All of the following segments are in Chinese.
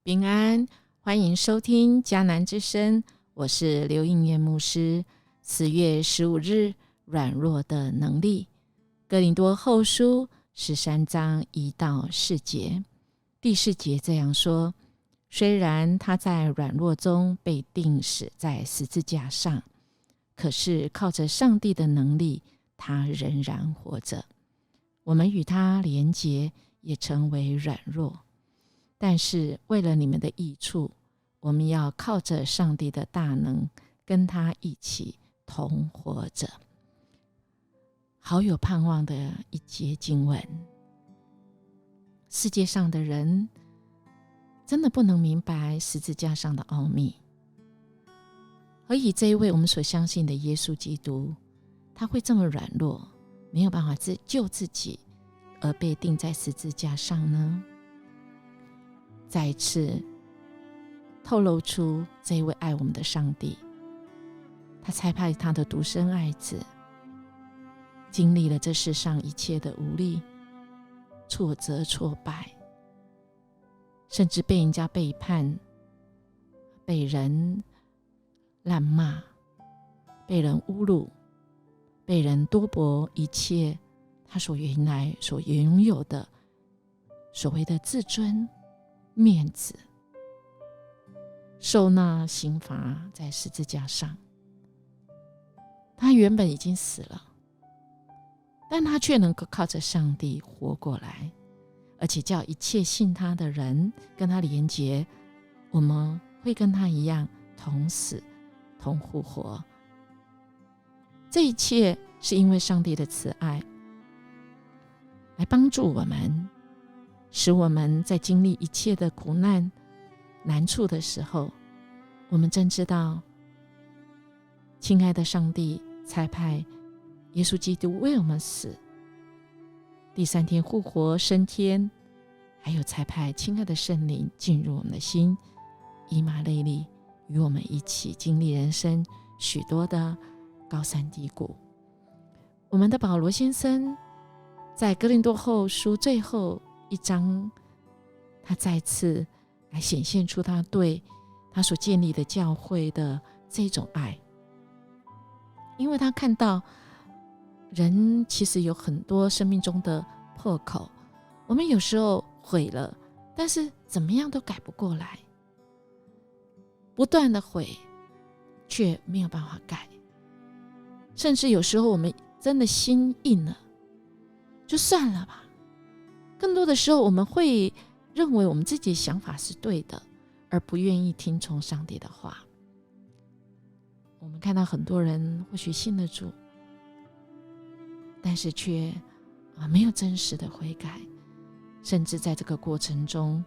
平安，欢迎收听迦南之声，我是刘应元牧师。4月15日，软弱的能力。哥林多后书13章1到4节，第4节这样说：虽然他在软弱中被钉死在十字架上，可是靠着上帝的能力，他仍然活着。我们与他连结，也成为软弱。但是为了你们的益处，我们要靠着上帝的大能，跟他一起同活着。好有盼望的一节经文。世界上的人真的不能明白十字架上的奥秘，而以这一位我们所相信的耶稣基督，他会这么软弱，没有办法救自己，而被钉在十字架上呢？再一次透露出这一位爱我们的上帝，他差派他的独生爱子，经历了这世上一切的无力、挫折、挫败，甚至被人家背叛，被人谩骂，被人侮辱，被人剥夺一切他原来所拥有的所谓的自尊、面子，受那刑罚在十字架上。他原本已经死了，但他却能够靠着上帝活过来，而且叫一切信他的人跟他连结，我们会跟他一样同死同复活。这一切是因为上帝的慈爱来帮助我们，使我们在经历一切的苦难难处的时候，我们真知道亲爱的上帝差派耶稣基督为我们死，第3天复活升天，还有差派亲爱的圣灵进入我们的心，以马内利，与我们一起经历人生许多的高山低谷。我们的保罗先生在哥林多后书最后1章，他再次来显现出他对他所建立的教会的这种爱，因为他看到人其实有很多生命中的破口，我们有时候悔了，但是怎么样都改不过来，不断的悔却没有办法改，甚至有时候我们真的心硬了，就算了吧。更多的时候我们会认为我们自己的想法是对的，而不愿意听从上帝的话。我们看到很多人或许信了主，但是却没有真实的悔改，甚至在这个过程中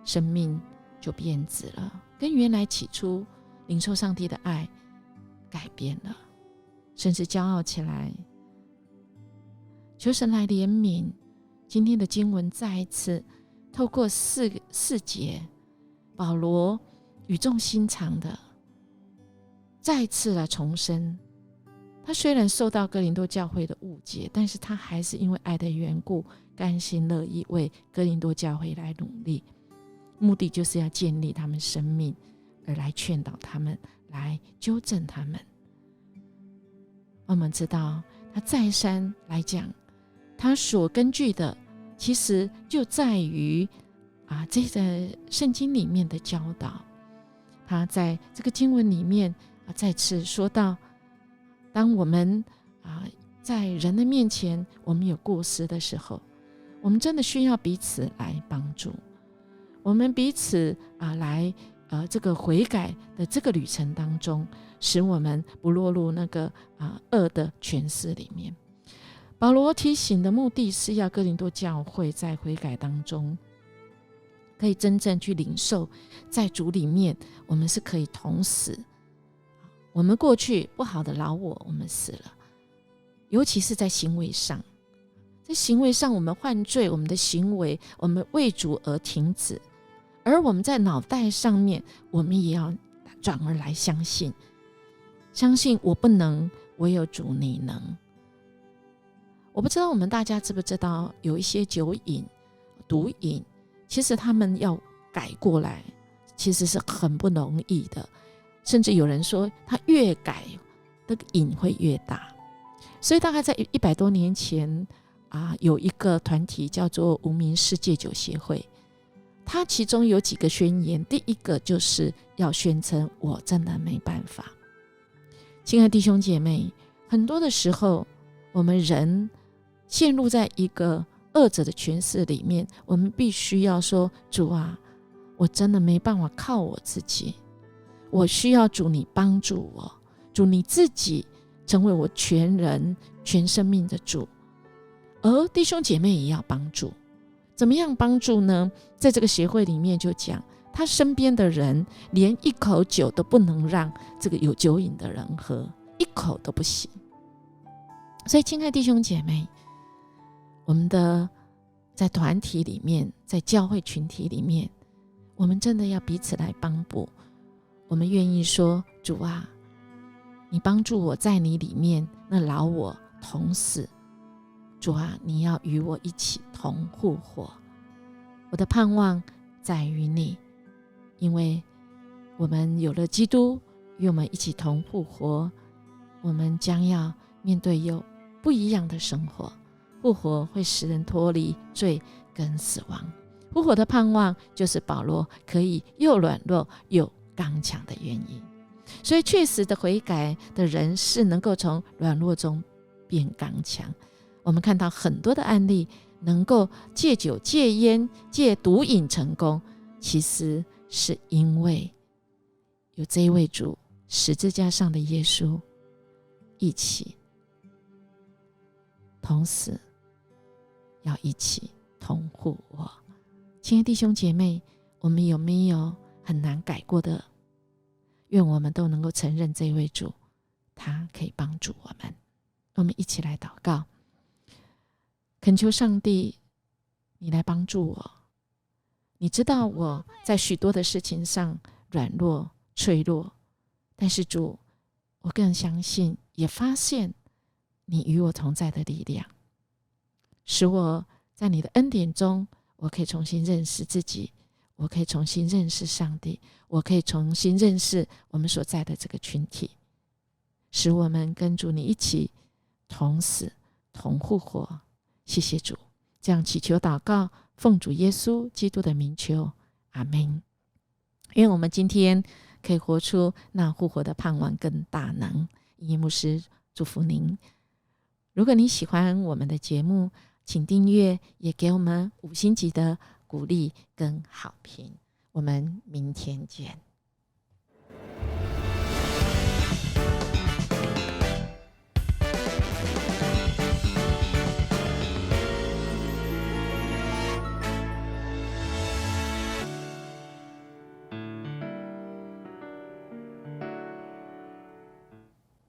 生命就变质了，跟原来起初领受上帝的爱改变了，甚至骄傲起来。求神来怜悯。今天的经文再一次透过四节，保罗语重心长的再一次来重申，他虽然受到哥林多教会的误解，但是他还是因为爱的缘故，甘心乐意为哥林多教会来努力，目的就是要建立他们生命，而来劝导他们，来纠正他们。我们知道他再三来讲，他所根据的其实就在于这个圣经里面的教导。他在这个经文里面再次说到，当我们在人的面前我们有过失的时候，我们真的需要彼此来帮助，我们彼此来这个悔改的这个旅程当中，使我们不落入那个恶的权势里面。保罗提醒的目的是要哥林多教会在悔改当中可以真正去领受，在主里面我们是可以同死，我们过去不好的老我们死了，尤其是在行为上，在行为上我们犯罪，我们的行为我们为主而停止，而我们在脑袋上面我们也要转而来相信我不能，唯有主你能。我不知道我们大家知不知道，有一些酒瘾、毒瘾，其实他们要改过来，其实是很不容易的，甚至有人说他越改那个瘾会越大。所以大概在100多年前有一个团体叫做无名世界酒协会，它其中有几个宣言，第一个就是要宣称我真的没办法。亲爱的弟兄姐妹，很多的时候我们人陷入在一个恶者的权势里面，我们必须要说，主啊，我真的没办法靠我自己，我需要主你帮助我，主你自己成为我全人全生命的主。而弟兄姐妹也要帮助。怎么样帮助呢？在这个协会里面就讲，他身边的人连一口酒都不能让这个有酒瘾的人喝，一口都不行。所以亲爱的弟兄姐妹，我们的在团体里面，在教会群体里面，我们真的要彼此来帮补。我们愿意说，主啊，你帮助我在你里面那老我同死，主啊，你要与我一起同复活。我的盼望在于你，因为我们有了基督与我们一起同复活，我们将要面对有不一样的生活。复活会使人脱离罪跟死亡，复活的盼望就是保罗可以又软弱又刚强的原因。所以确实的悔改的人是能够从软弱中变刚强。我们看到很多的案例能够戒酒戒烟戒毒瘾成功，其实是因为有这一位主十字架上的耶稣一起同死，要一起同复活。亲爱的弟兄姐妹，我们有没有很难改过的？愿我们都能够承认这位主，他可以帮助我们。我们一起来祷告，恳求上帝，你来帮助我。你知道我在许多的事情上软弱脆弱，但是主，我更相信也发现你与我同在的力量，使我在你的恩典中，我可以重新认识自己，我可以重新认识上帝，我可以重新认识我们所在的这个群体，使我们跟主你一起同死同复活。谢谢主，这样祈求祷告，奉主耶稣基督的名求，阿们。愿我们今天可以活出那复活的盼望跟大能。音乐牧师祝福您。如果你喜欢我们的节目，请订阅，也给我们5星级的鼓励跟好评。我们明天见。